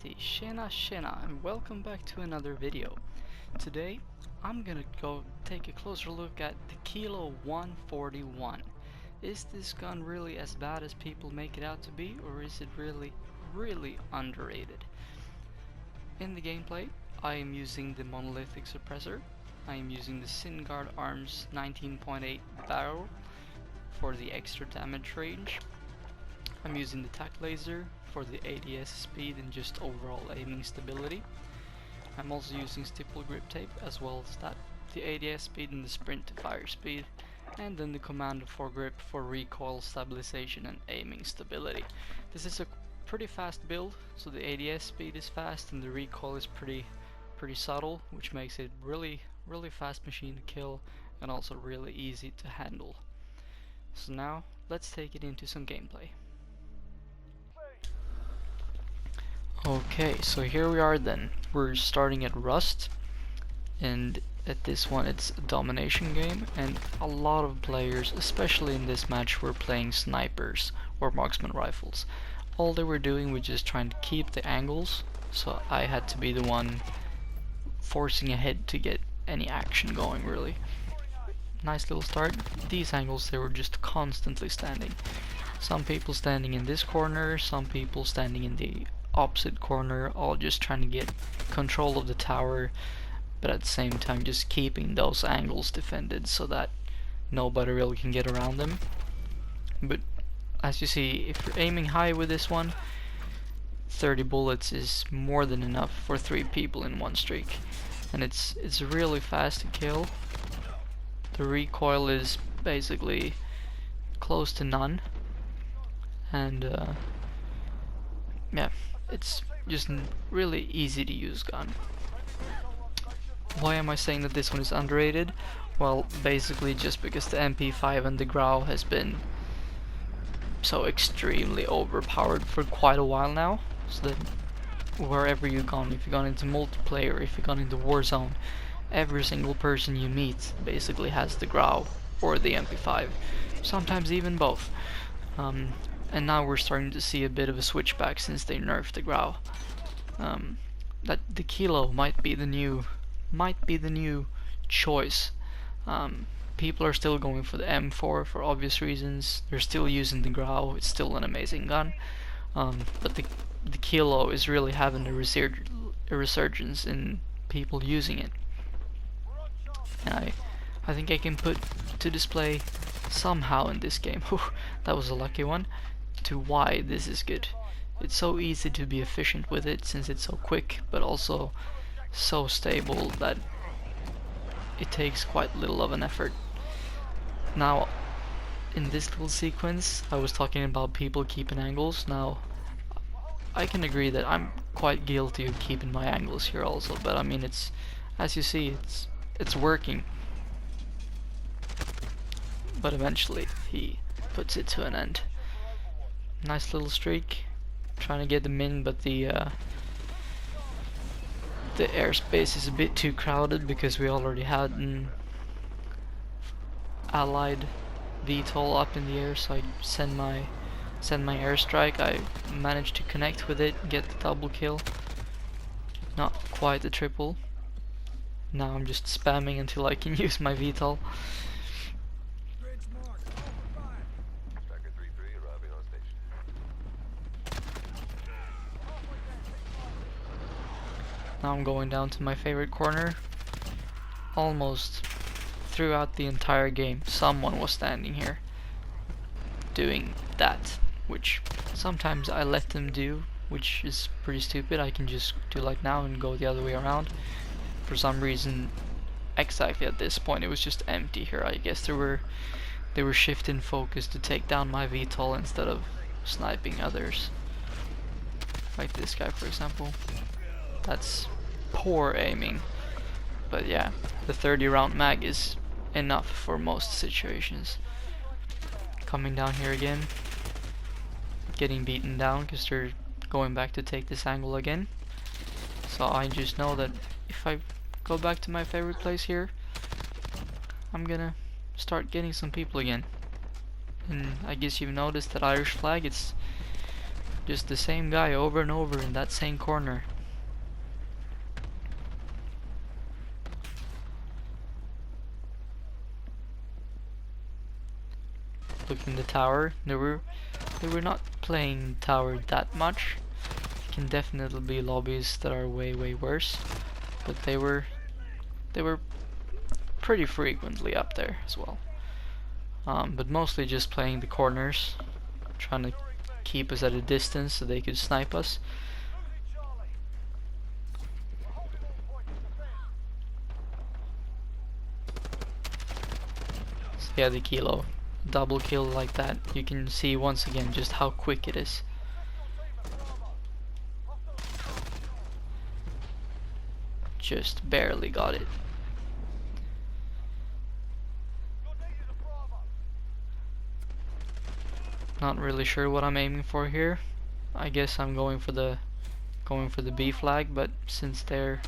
Shena and welcome back to another video. Today I'm gonna go take a closer look at the Kilo 141. Is this gun really as bad as people make it out to be, or is it really underrated? In the gameplay I am using the monolithic suppressor. I am using the Synguard Arms 19.8 barrel for the extra damage range. I'm using the tac laser for the ADS speed and just overall aiming stability. I'm also using stipple grip tape as well as that, the ADS speed and the sprint to fire speed, and then the commando foregrip for recoil stabilization and aiming stability. This is a pretty fast build, so the ADS speed is fast and the recoil is pretty subtle, which makes it really fast machine to kill and also really easy to handle. So now let's take it into some gameplay. Okay, so here we are then. We're starting at Rust, and at this one it's a domination game, and a lot of players, especially in this match, were playing snipers or marksman rifles. All they were doing was just trying to keep the angles, so I had to be the one forcing ahead to get any action going, really. Nice little start. These angles, they were just constantly standing. Some people standing in this corner, some people standing in the opposite corner, all just trying to get control of the tower, but at the same time just keeping those angles defended so that nobody really can get around them. But as you see, if you're aiming high with this one, 30 bullets is more than enough for 3 people in one streak, and it's really fast to kill. The recoil is basically close to none, and yeah, it's just really easy to use gun. Why am I saying that this one is underrated? Well, basically just because the MP5 and the Grau has been so extremely overpowered for quite a while now, so that wherever you've gone, if you've gone into multiplayer, if you've gone into Warzone, every single person you meet basically has the Grau or the MP5, sometimes even both. And now we're starting to see a bit of a switchback since they nerfed the Grau. That the Kilo might be the new choice. People are still going for the M4 for obvious reasons. They're still using the Grau. It's still an amazing gun. But the Kilo is really having a resurgence in people using it. And I think I can put to display somehow in this game, that was a lucky one, to why this is good. It's so easy to be efficient with it since it's so quick, but also so stable that it takes quite little of an effort. Now, in this little sequence, I was talking about people keeping angles. Now, I can agree that I'm quite guilty of keeping my angles here also, but I mean, it's, as you see, it's working. But eventually he puts it to an end. Nice little streak, trying to get them in, but the airspace is a bit too crowded because we already had an allied VTOL up in the air, so I send my airstrike. I managed to connect with it, get the double kill. Not quite the triple. Now I'm just spamming until I can use my VTOL. Now I'm going down to my favorite corner. Almost throughout the entire game, someone was standing here doing that, which sometimes I let them do, which is pretty stupid. I can just do like now and go the other way around. For some reason, exactly at this point, it was just empty here. I guess they were shifting focus to take down my VTOL instead of sniping others. Like this guy, for example. That's poor aiming, but yeah, the 30 round mag is enough for most situations. Coming down here again, getting beaten down because they're going back to take this angle again. So I just know that if I go back to my favorite place here, I'm gonna start getting some people again. And I guess you've noticed that Irish flag, it's Just the same guy over and over in that same corner. Look in the tower. They were not playing tower that much. Can definitely be lobbies that are way worse, but they were pretty frequently up there as well. But mostly just playing the corners, trying to keep us at a distance so they could snipe us. So yeah, the kilo double kill like that, you can see once again just how quick it is. Just barely got it. Not really sure what I'm aiming for here. I guess I'm going for the B flag, but since there's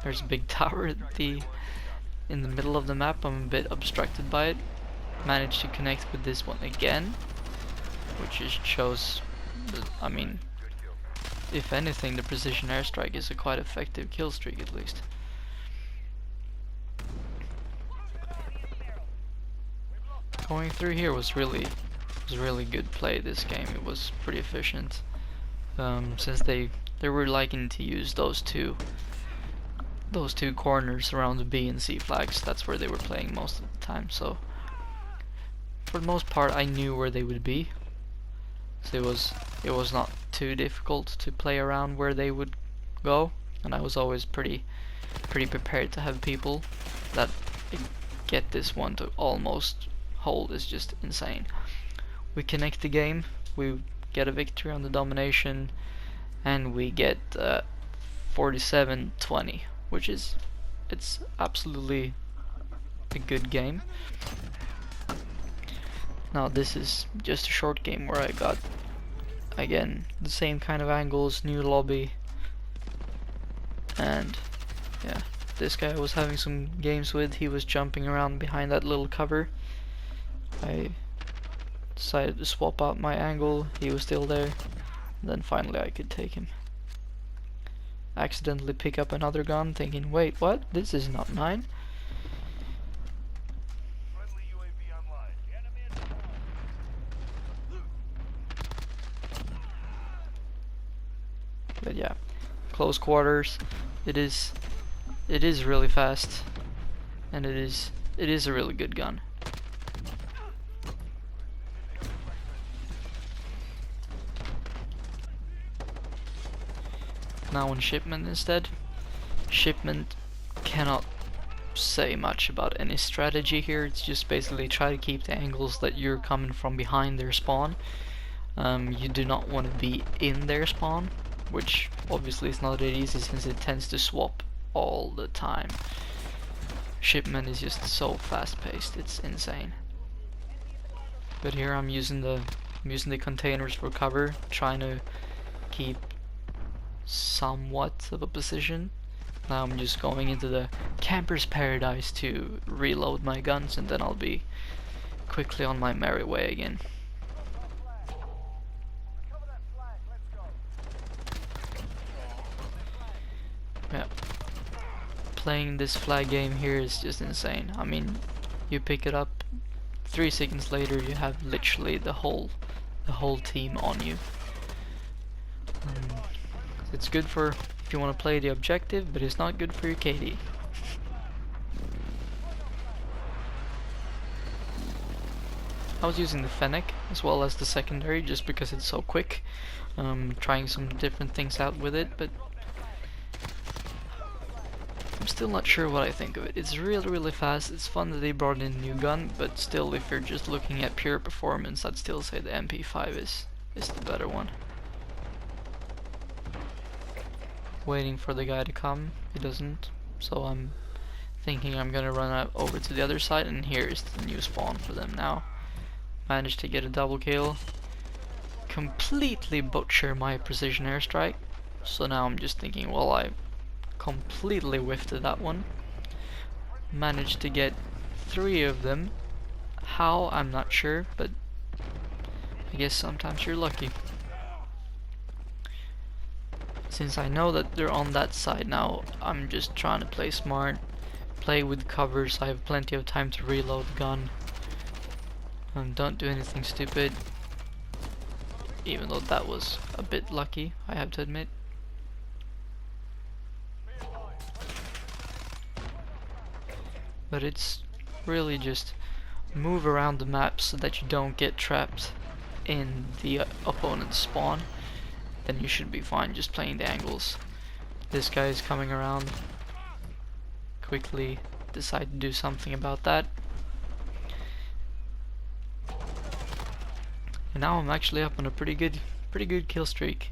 a big tower in the middle of the map, I'm a bit obstructed by it. Managed to connect with this one again, which just shows that, I mean, if anything, the precision airstrike is a quite effective kill streak at least. Going through here was really good play this game. It was pretty efficient. Since they were liking to use those two corners around the B and C flags, that's where they were playing most of the time. So for the most part, I knew where they would be. So it was not too difficult to play around where they would go, and I was always pretty prepared to have people that get this one to almost hold. Is just insane. We connect the game, we get a victory on the domination, and we get 47-20, which is, it's absolutely a good game. Now this is just a short game where I got, again, the same kind of angles, new lobby, and yeah, this guy I was having some games with, he was jumping around behind that little cover. I decided to swap out my angle, he was still there, and then finally I could take him. Accidentally pick up another gun, thinking, wait, what? This is not mine. But yeah, close quarters, it is really fast, and it is a really good gun. Now on Shipment instead. Shipment cannot say much about any strategy here. It's just basically try to keep the angles that you're coming from behind their spawn. You do not want to be in their spawn, which obviously is not that easy since it tends to swap all the time. Shipment is just so fast paced, it's insane. But here I'm using the containers for cover, trying to keep somewhat of a position. Now I'm just going into the camper's paradise to reload my guns, and then I'll be quickly on my merry way again. Yeah, playing this flag game here is just insane. I mean, you pick it up, 3 seconds later you have literally the whole team on you. It's good for if you want to play the objective, but it's not good for your KD. I was using the Fennec as well as the secondary just because it's so quick. Trying some different things out with it, but I'm still not sure what I think of it. It's really fast. It's fun that they brought in a new gun, but still, if you're just looking at pure performance, I'd still say the MP5 is the better one. Waiting for the guy to come, he doesn't, so I'm thinking I'm gonna run out over to the other side, and here is the new spawn for them now. Managed to get a double kill, completely butcher my precision airstrike, so now I'm just thinking, well, I completely whiffed that one. Managed to get 3 of them. How, I'm not sure, but I guess sometimes you're lucky. Since I know that they're on that side now, I'm just trying to play smart, play with covers. I have plenty of time to reload the gun. Don't do anything stupid, even though that was a bit lucky, I have to admit. But it's really just move around the map so that you don't get trapped in the opponent's spawn. Then you should be fine just playing the angles. This guy is coming around. Quickly decide to do something about that. And now I'm actually up on a pretty good kill streak.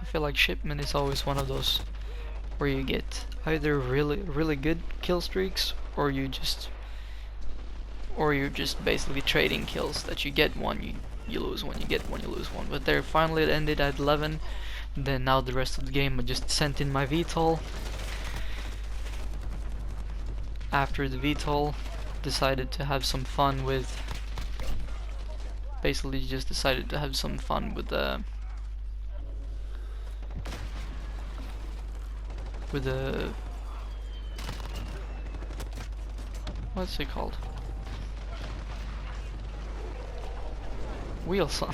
I feel like Shipment is always one of those where you get either really good kill streaks, or you're just basically trading kills, that you get one, you lose one, you get one, you lose one. But there, finally it ended at 11. Then now the rest of the game I just sent in my VTOL. After the VTOL, decided to have some fun with, basically just decided to have some fun with the what's it called? Wheels on.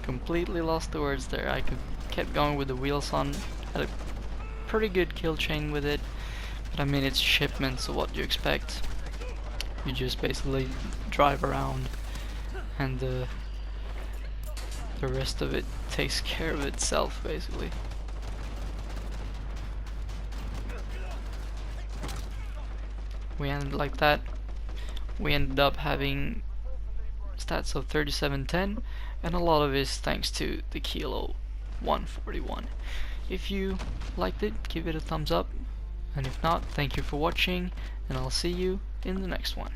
Completely lost the words there. I kept going with the wheels on. Had a pretty good kill chain with it. But I mean, it's Shipment, so what do you expect? You just basically drive around, and the rest of it takes care of itself, basically. We ended like that. We ended up having stats of 3710, and a lot of it is thanks to the Kilo 141. If you liked it, give it a thumbs up. And if not, thank you for watching, and I'll see you in the next one.